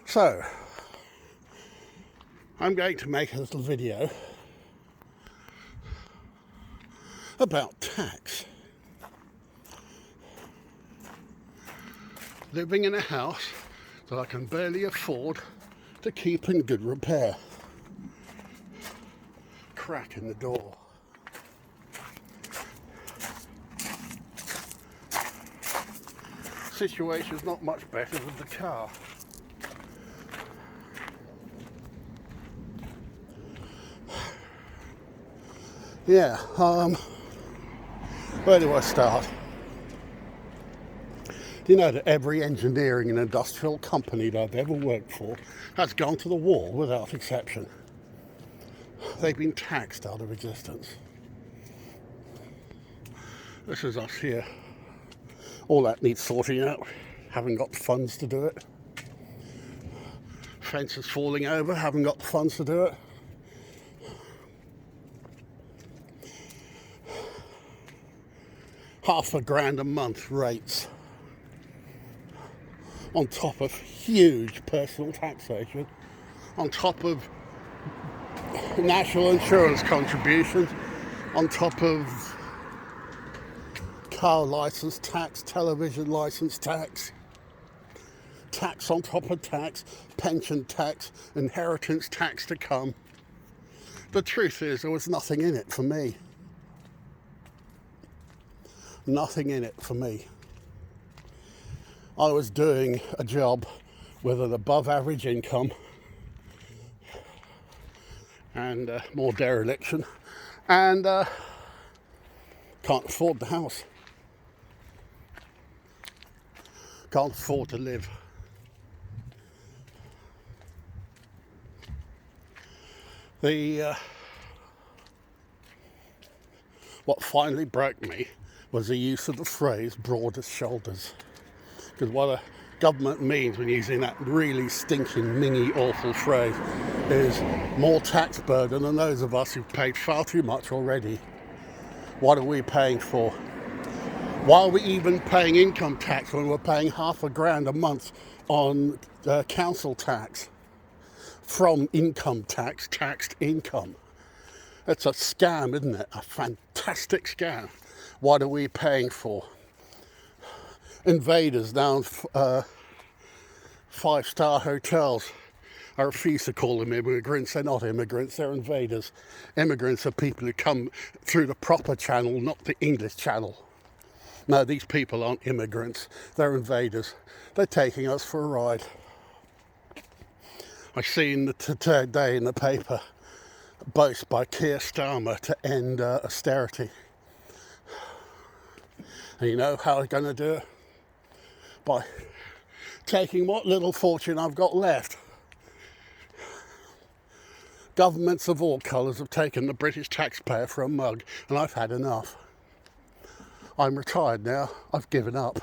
So, I'm going to make a little video about tax. Living in a house that I can barely afford to keep in good repair. Crack in the door. Situation's not much better with the car. Yeah, where do I start? Do you know that every engineering and industrial company that I've ever worked for has gone to the wall without exception? They've been taxed out of existence. This is us here. All that needs sorting out. Haven't got the funds to do it. Fences falling over. Haven't got the funds to do it. $500,000 a month rates on top of huge personal taxation, on top of national insurance contributions, on top of car license tax, television license tax, tax on top of tax, pension tax, inheritance tax to come. The truth is, there was nothing in it for me. Nothing in it for me. I was doing a job with an above average income and more dereliction, and can't afford the house. Can't afford to live. What finally broke me was the use of the phrase broadest shoulders. Because what a government means when using that really stinking, mingy, awful phrase is more tax burden than those of us who've paid far too much already. What are we paying for? Why are we even paying income tax when we're paying $500,000 a month on council tax from income tax, taxed income? It's a scam, isn't it? A fantastic scam. What are we paying for? Invaders down five-star hotels. I refuse to call them immigrants. They're not immigrants, they're invaders. Immigrants are people who come through the proper channel, not the English channel. No, these people aren't immigrants, they're invaders. They're taking us for a ride. I see today in the paper a boast by Keir Starmer to end austerity. And you know how they're going to do it? By taking what little fortune I've got left. Governments of all colours have taken the British taxpayer for a mug, and I've had enough. I'm retired now, I've given up.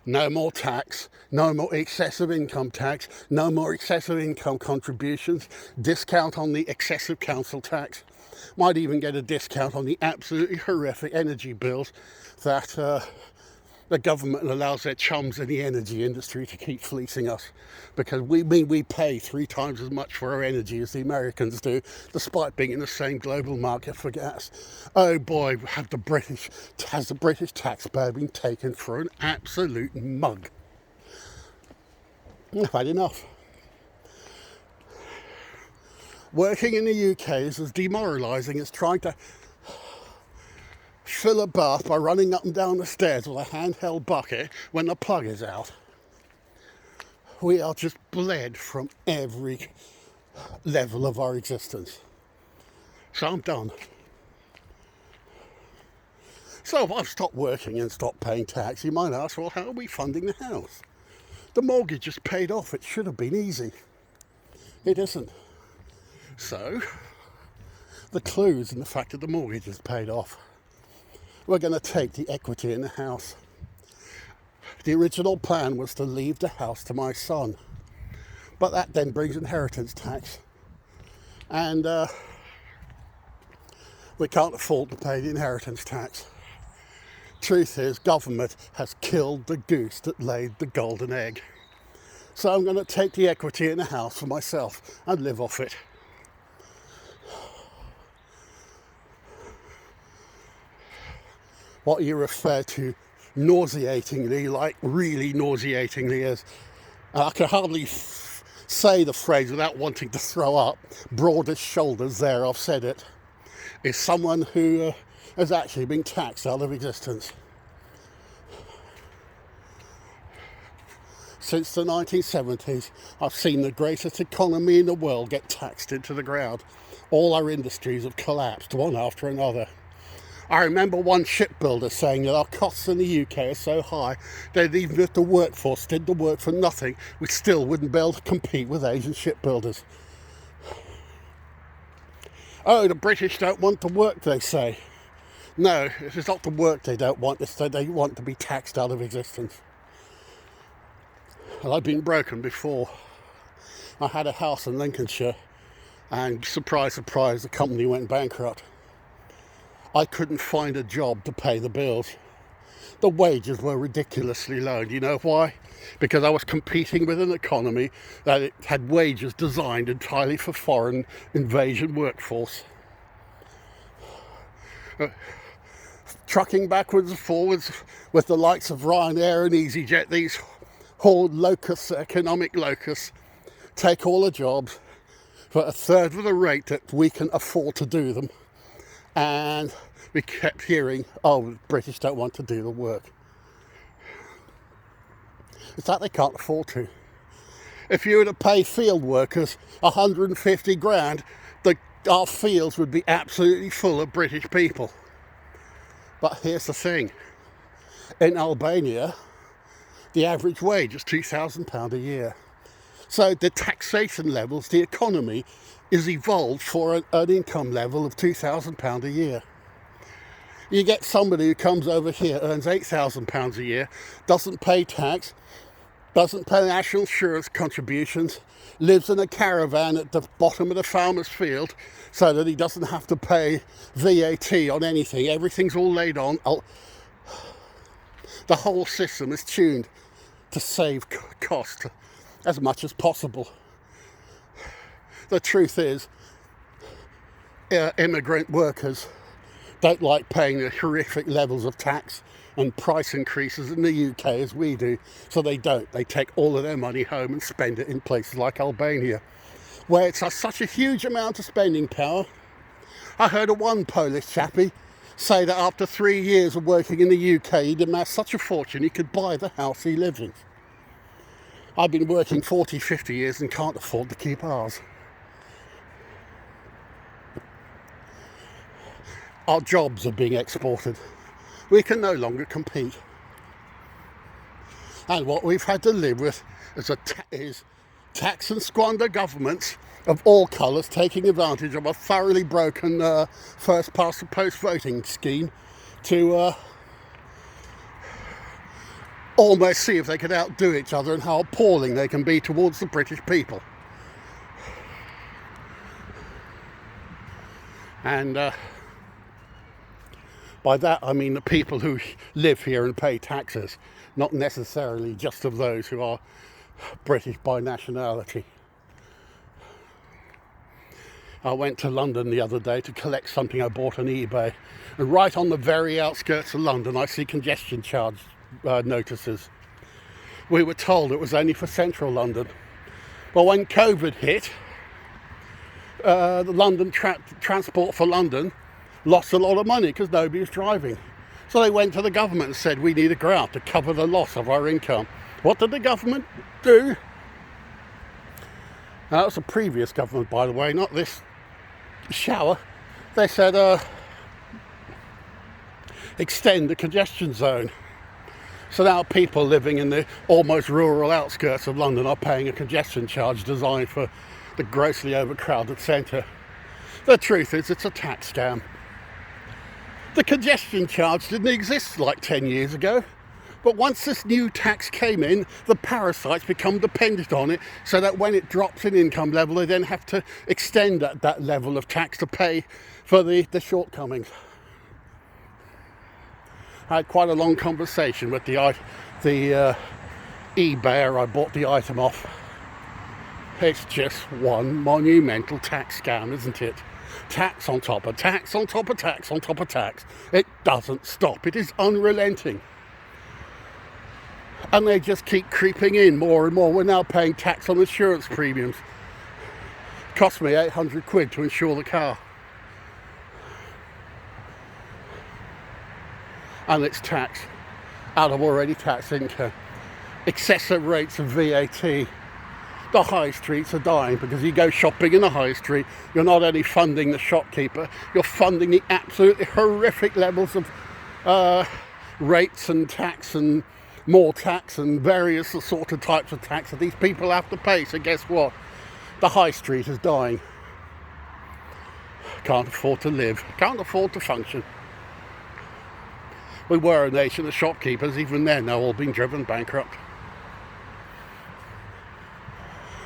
No more tax, no more excessive income tax, no more excessive income contributions, discount on the excessive council tax. Might even get a discount on the absolutely horrific energy bills that the government allows their chums in the energy industry to keep fleecing us, because we pay 3 times as much for our energy as the Americans do, despite being in the same global market for gas. Oh boy, has the British taxpayer been taken for an absolute mug. I've had enough. Working in the UK is as demoralising as trying to fill a bath by running up and down the stairs with a handheld bucket when the plug is out. We are just bled from every level of our existence. So I'm done. So if I've stopped working and stopped paying tax, you might ask, well, how are we funding the house? The mortgage is paid off. It should have been easy. It isn't. So the clue's in the fact that the mortgage is paid off. We're going to take the equity in the house. The original plan was to leave the house to my son, but that then brings inheritance tax, and we can't afford to pay the inheritance tax. Truth is, government has killed the goose that laid the golden egg. So I'm going to take the equity in the house for myself and live off it. What you refer to nauseatingly, like really nauseatingly, as I can hardly say the phrase without wanting to throw up, broadest shoulders, there I've said it, is someone who has actually been taxed out of existence. Since the 1970s, I've seen the greatest economy in the world get taxed into the ground. All our industries have collapsed, one after another. I remember one shipbuilder saying that our costs in the UK are so high that even if the workforce did the work for nothing, we still wouldn't be able to compete with Asian shipbuilders. Oh, the British don't want to work, they say. No, it's not the work they don't want, it's that they want to be taxed out of existence. And I've been broken before. I had a house in Lincolnshire and surprise, surprise, the company went bankrupt. I couldn't find a job to pay the bills. The wages were ridiculously low. Do you know why? Because I was competing with an economy that it had wages designed entirely for foreign invasion workforce. Trucking backwards and forwards with the likes of Ryanair and EasyJet, these horrid locusts, economic locusts, take all the jobs for a third of the rate that we can afford to do them. And we kept hearing, oh, the British don't want to do the work. It's that they can't afford to. If you were to pay field workers 150 grand, our fields would be absolutely full of British people. But here's the thing. In Albania, the average wage is £2,000 a year. So the taxation levels, the economy, is evolved for an income level of £2,000 a year. You get somebody who comes over here, earns £8,000 a year, doesn't pay tax, doesn't pay national insurance contributions, lives in a caravan at the bottom of the farmer's field so that he doesn't have to pay VAT on anything. Everything's all laid on. The whole system is tuned to save cost as much as possible. The truth is, immigrant workers don't like paying the horrific levels of tax and price increases in the UK as we do, so they don't. They take all of their money home and spend it in places like Albania, where it's such a huge amount of spending power. I heard of one Polish chappie say that after 3 years of working in the UK, he'd amassed such a fortune he could buy the house he lived in. I've been working 40, 50 years and can't afford to keep ours. Our jobs are being exported. We can no longer compete. And what we've had to live with is tax and squander governments of all colours taking advantage of a thoroughly broken first past the post voting scheme to almost see if they could outdo each other and how appalling they can be towards the British people. And by that I mean the people who live here and pay taxes, not necessarily just of those who are British by nationality. I went to London the other day to collect something I bought on eBay, and right on the very outskirts of London I see congestion charge notices. We were told it was only for central London, but when COVID hit, the London Transport for London lost a lot of money because nobody was driving. So they went to the government and said, we need a grant to cover the loss of our income. What did the government do? That was the previous government, by the way, not this shower. They said, extend the congestion zone. So now people living in the almost rural outskirts of London are paying a congestion charge designed for the grossly overcrowded centre. The truth is, it's a tax scam. The congestion charge didn't exist like 10 years ago, but once this new tax came in, the parasites become dependent on it, so that when it drops in income level, they then have to extend that level of tax to pay for the shortcomings. I had quite a long conversation with the eBayer I bought the item off. It's just one monumental tax scam, isn't it? Tax on top of tax on top of tax on top of tax. It doesn't stop. It is unrelenting. And they just keep creeping in more and more. We're now paying tax on insurance premiums. It cost me 800 quid to insure the car. And it's tax out of already taxed income. Excessive rates of VAT. The high streets are dying because you go shopping in the high street, you're not only funding the shopkeeper, you're funding the absolutely horrific levels of rates and tax and more tax and various assorted types of tax that these people have to pay. So guess what? The high street is dying. Can't afford to live, can't afford to function. We were a nation of shopkeepers, even then they've all been driven bankrupt.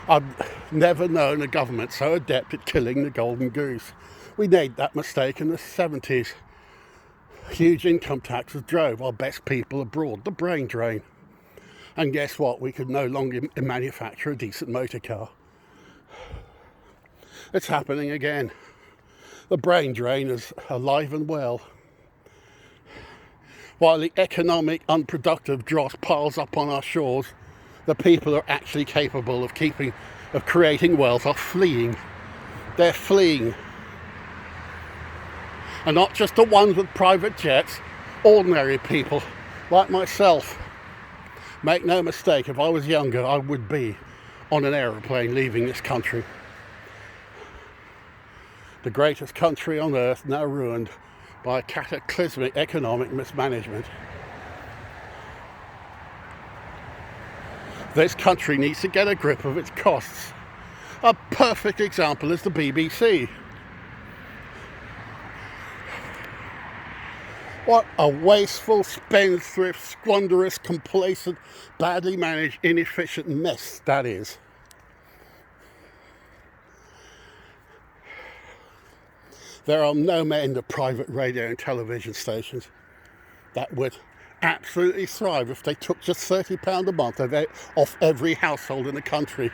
I've never known a government so adept at killing the golden goose. We made that mistake in the 70s. Huge income taxes drove our best people abroad, the brain drain. And guess what? We could no longer manufacture a decent motor car. It's happening again. The brain drain is alive and well. While the economic unproductive dross piles up on our shores, the people who are actually capable of creating wealth are fleeing. They're fleeing. And not just the ones with private jets, ordinary people like myself. Make no mistake, if I was younger, I would be on an aeroplane leaving this country. The greatest country on earth now ruined by cataclysmic economic mismanagement. This country needs to get a grip of its costs. A perfect example is the BBC. What a wasteful, spendthrift, squanderous, complacent, badly managed, inefficient mess that is. There are no end of private radio and television stations that would absolutely thrive if they took just £30 a month off every household in the country.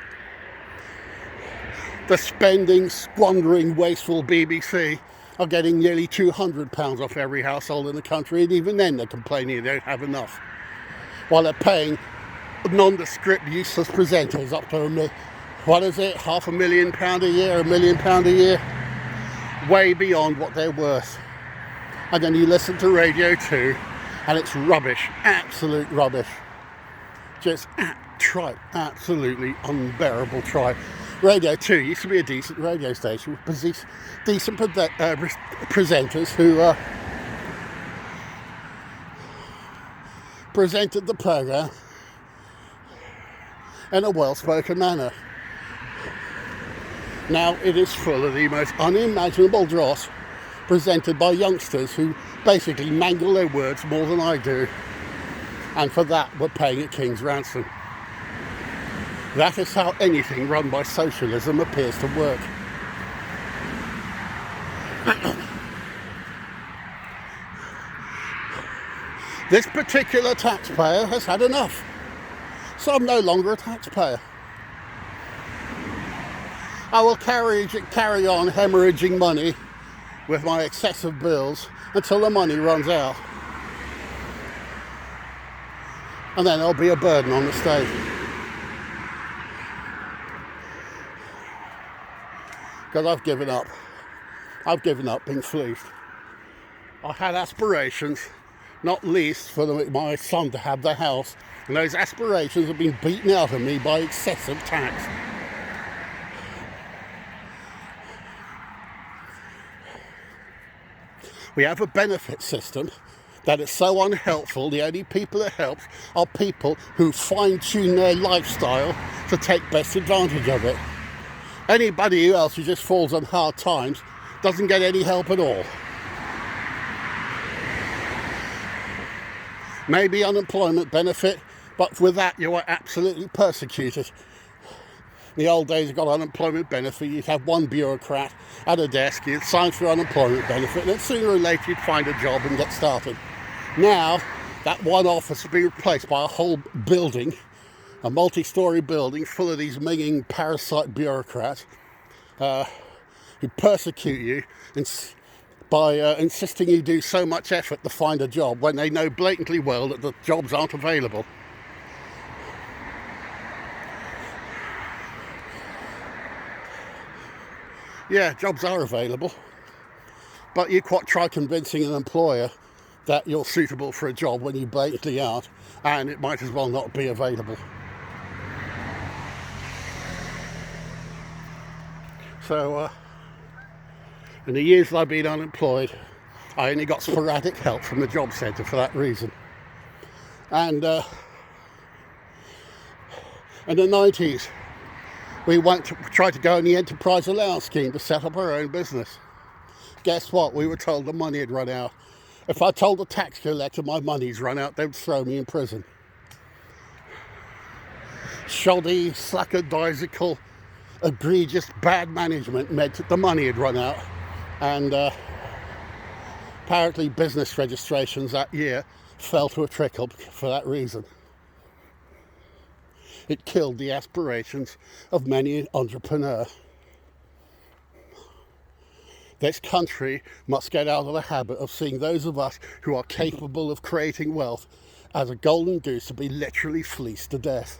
The spending, squandering, wasteful BBC are getting nearly £200 off every household in the country, and even then they're complaining they don't have enough. While they're paying nondescript, useless presenters up to £500,000 a year, £1 million a year, way beyond what they're worth. And then you listen to Radio 2, and it's rubbish, absolute rubbish. Just trite, absolutely unbearable trite. Radio 2 used to be a decent radio station with decent presenters who presented the programme in a well-spoken manner. Now it is full of the most unimaginable dross presented by youngsters who basically mangle their words more than I do, and for that we're paying a king's ransom. That is how anything run by socialism appears to work. This particular taxpayer has had enough, so I'm no longer a taxpayer. I will carry on hemorrhaging money with my excessive bills until the money runs out. And then there'll be a burden on the state. Because I've given up. I've given up being fleeced. I had aspirations, not least for my son to have the house, and those aspirations have been beaten out of me by excessive tax. We have a benefit system that is so unhelpful. The only people it helps are people who fine-tune their lifestyle to take best advantage of it. Anybody else who just falls on hard times doesn't get any help at all. Maybe unemployment benefit, but with that you are absolutely persecuted. In the old days you got unemployment benefit, you'd have one bureaucrat at a desk, you'd sign for unemployment benefit, and then sooner or later you'd find a job and get started. Now, that one office has been replaced by a whole building, a multi-storey building full of these minging parasite bureaucrats who persecute you by insisting you do so much effort to find a job when they know blatantly well that the jobs aren't available. Yeah, jobs are available, but you quite try convincing an employer that you're suitable for a job when you blatantly aren't, and it might as well not be available. So, in the years that I've been unemployed, I only got sporadic help from the job centre for that reason. And in the 90s, we tried to go on the enterprise allowance scheme to set up our own business. Guess what? We were told the money had run out. If I told the tax collector my money's run out, they'd throw me in prison. Shoddy, lackadaisical, egregious bad management meant that the money had run out, and apparently business registrations that year fell to a trickle for that reason. It killed the aspirations of many an entrepreneur. This country must get out of the habit of seeing those of us who are capable of creating wealth as a golden goose to be literally fleeced to death.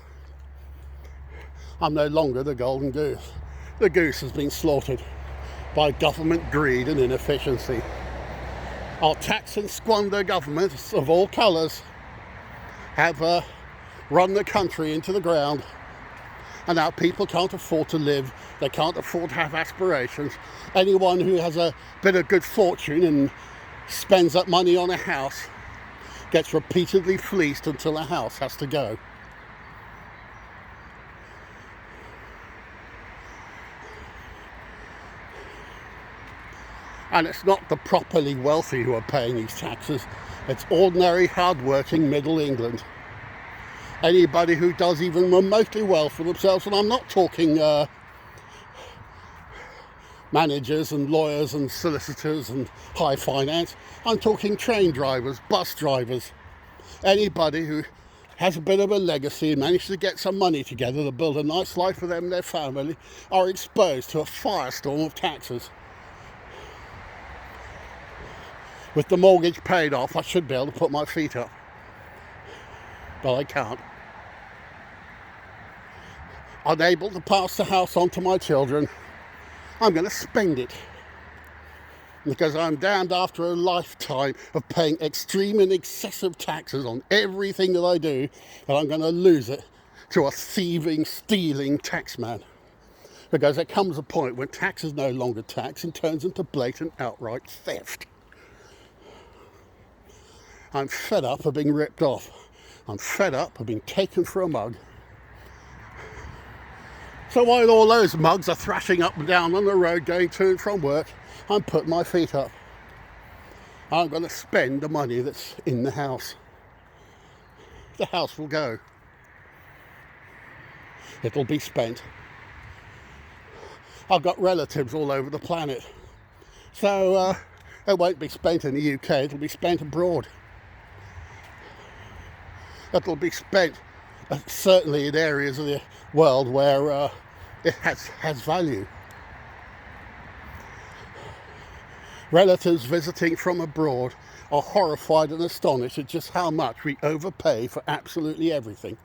I'm no longer the golden goose. The goose has been slaughtered by government greed and inefficiency. Our tax and squander governments of all colours have run the country into the ground, and now people can't afford to live, they can't afford to have aspirations. Anyone who has a bit of good fortune and spends that money on a house gets repeatedly fleeced until a house has to go. And it's not the properly wealthy who are paying these taxes, it's ordinary, hard-working Middle England. Anybody who does even remotely well for themselves, and I'm not talking managers and lawyers and solicitors and high finance, I'm talking train drivers, bus drivers, anybody who has a bit of a legacy and managed to get some money together to build a nice life for them and their family are exposed to a firestorm of taxes. With the mortgage paid off, I should be able to put my feet up, but I can't. Unable to pass the house on to my children, I'm going to spend it, because I'm damned after a lifetime of paying extreme and excessive taxes on everything that I do, and I'm going to lose it to a thieving, stealing taxman. Because there comes a point when tax is no longer tax and turns into blatant, outright theft. I'm fed up of being ripped off. I'm fed up of being taken for a mug. So while all those mugs are thrashing up and down on the road going to and from work, I'm putting my feet up. I'm going to spend the money that's in the house. The house will go. It'll be spent. I've got relatives all over the planet. So it won't be spent in the UK, it'll be spent abroad. It'll be spent certainly in areas of the world where it has value. Relatives visiting from abroad are horrified and astonished at just how much we overpay for absolutely everything,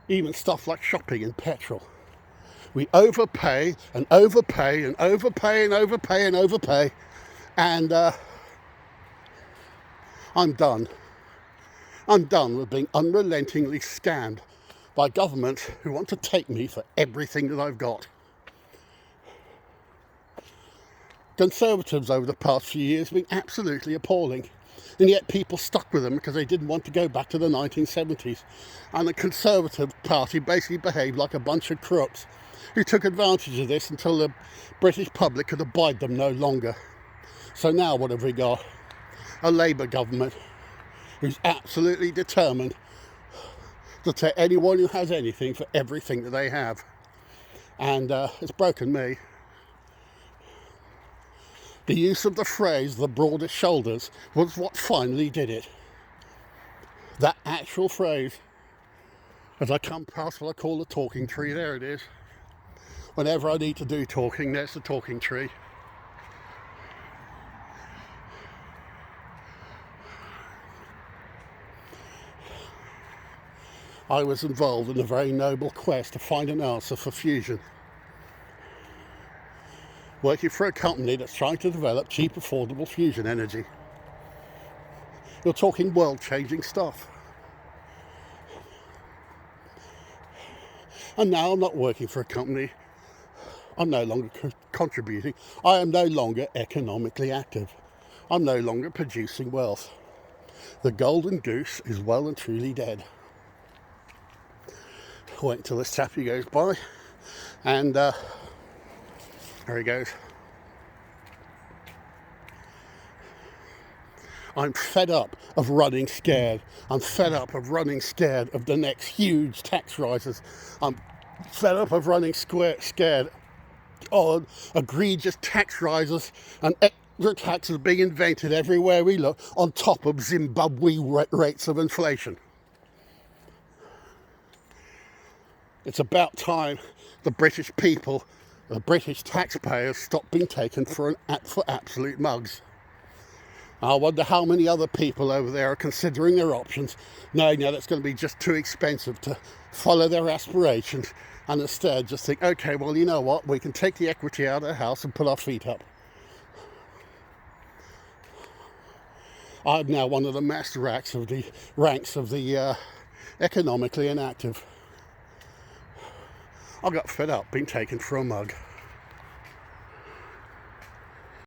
even stuff like shopping and petrol. We overpay and overpay and overpay and overpay and overpay, and I'm done. I'm done with being unrelentingly scammed by governments who want to take me for everything that I've got. Conservatives over the past few years have been absolutely appalling, and yet people stuck with them because they didn't want to go back to the 1970s. And the Conservative Party basically behaved like a bunch of crooks who took advantage of this until the British public could abide them no longer. So now what have we got? A Labour government who's absolutely determined to take anyone who has anything for everything that they have. And it's broken me. The use of the phrase, the broadest shoulders, was what finally did it. That actual phrase, as I come past what I call the talking tree, there it is. Whenever I need to do talking, there's the talking tree. I was involved in a very noble quest to find an answer for fusion. Working for a company that's trying to develop cheap, affordable fusion energy. You're talking world-changing stuff. And now I'm not working for a company. I'm no longer contributing. I am no longer economically active. I'm no longer producing wealth. The golden goose is well and truly dead. Wait until this chappie goes by, and there he goes. I'm fed up of running scared. I'm fed up of running scared of the next huge tax rises. I'm fed up of running scared of egregious tax rises and extra taxes being invented everywhere we look, on top of Zimbabwe rates of inflation. It's about time the British people, the British taxpayers, stop being taken for absolute mugs. I wonder how many other people over there are considering their options, knowing that it's going to be just too expensive to follow their aspirations, and instead just think, okay, well, you know what, we can take the equity out of the house and put our feet up. I'm now one of the master ranks of the economically inactive. I got fed up being taken for a mug.